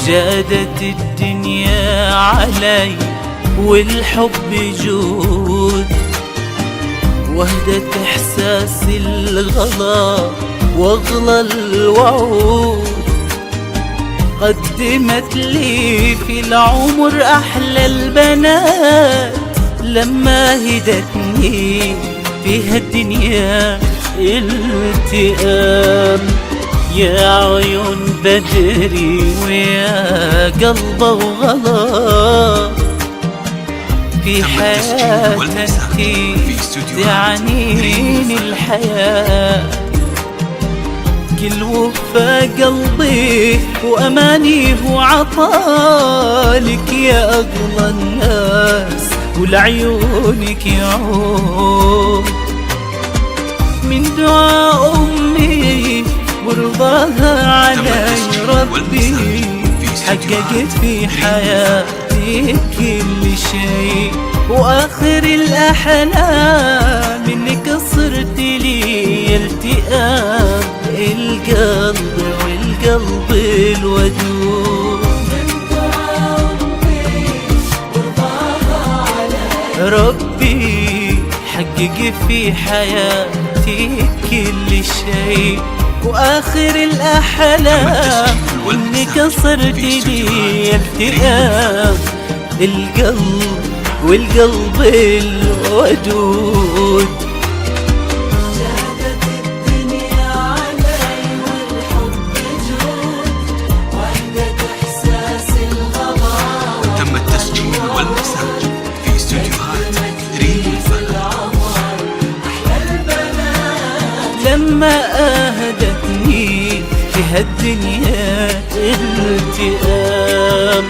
جادت الدنيا علي والحب جود، وهدت إحساس الغلا واغلى الوعود. قدمت لي في العمر أحلى البنات لما هدتني فيها الدنيا التئام. يا عيون بدري ويا قلبه وغلا، في حياتي تعنيني الحياة. كل وفى قلبي وأماني وعطالك يا أغلى الناس، ولعيونك يعود. من دعاء أمي ورضاها علي ربي، حققت في حياتي كل شيء، وآخر الأحلام إنك صرت لي التئام القلب والقلب الودود. ربي حقق في حياتي كل شيء، وآخر الأحلام إنك صرت لي التئام القلب والقلب الودود. جادت الدنيا علي والحب جود، وحدة إحساس الغلا. تم التسجيل والمكساج في استوديوهات ريم الفن. لما أهدتني في هالدنيا التئام.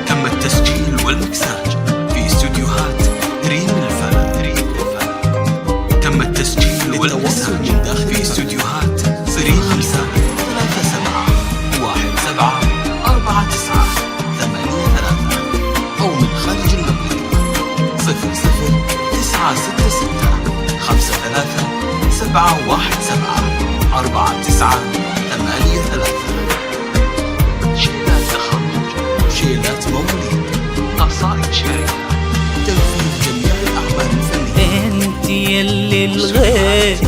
تم التسجيل والمكساج في استوديوهات ريم الفن. تم التسجيل والمكساج في استوديوهات ريم الفن. 37174983 أو من خارج المملكة 00967174983. شيلات تخرج، شيلات مولد، قصائد شعرية، تنفيذ جميع الأعمال الفنية. انت يلي الغيب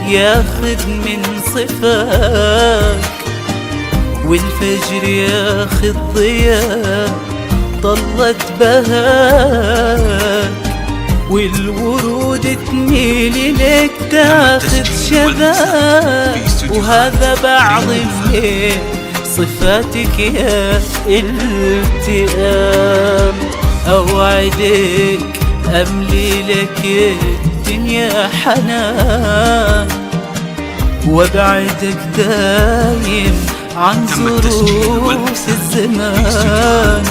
ياخذ من صفاك، والفجر ياخذ ضياء طلت بهاك، والورود تميل لك تاخذ شذاك. وهذا بعض من صفاتك يا التئام. أوعدك أملي لك الدنيا حنان، وابعدك دايم عن ظروف الزمان.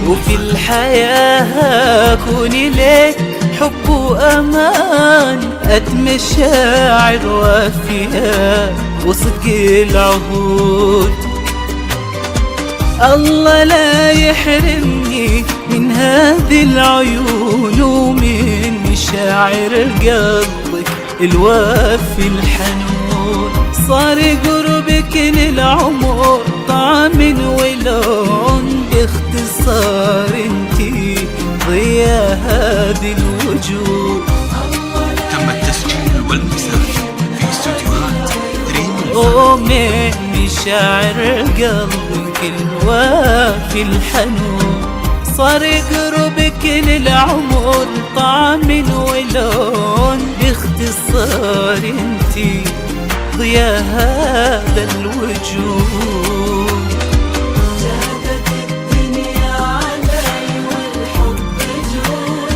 وفي الحياة كوني لك حب وأمان، أتمشاعر وافية وصدق العهود. الله لا يحرمني من هذه العيون ومن مشاعر قلبك الوافي الحنون. صار قربك للعمر طعم ولون، باختصار انتي ضياء هذه الوجود. تم التسجيل والمكساج في استوديوهات ريم الفن. ومن مشاعر قلبك الوافي الحنون. صار قربك للعمر طعم ولون، باختصار انتي ضياء هذا الوجود. جادت الدنيا علي والحب جود،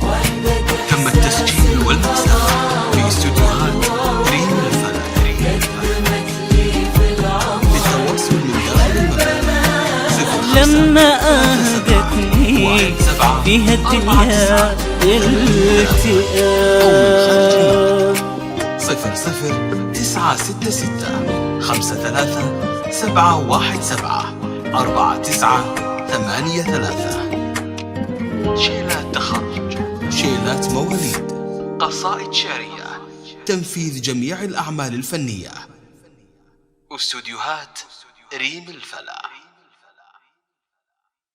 وحدة تم التسجيل والمكساج في استوديوهات ريم الفن. قدمت لي في العمر للتواصل من داخل المملكة لما أهدتني فيها الدنيا التئام. 00967174983. شيلات تخرج، شيلات مواليد، قصائد شعرية، تنفيذ جميع الأعمال الفنية. واستوديوهات ريم الفلا.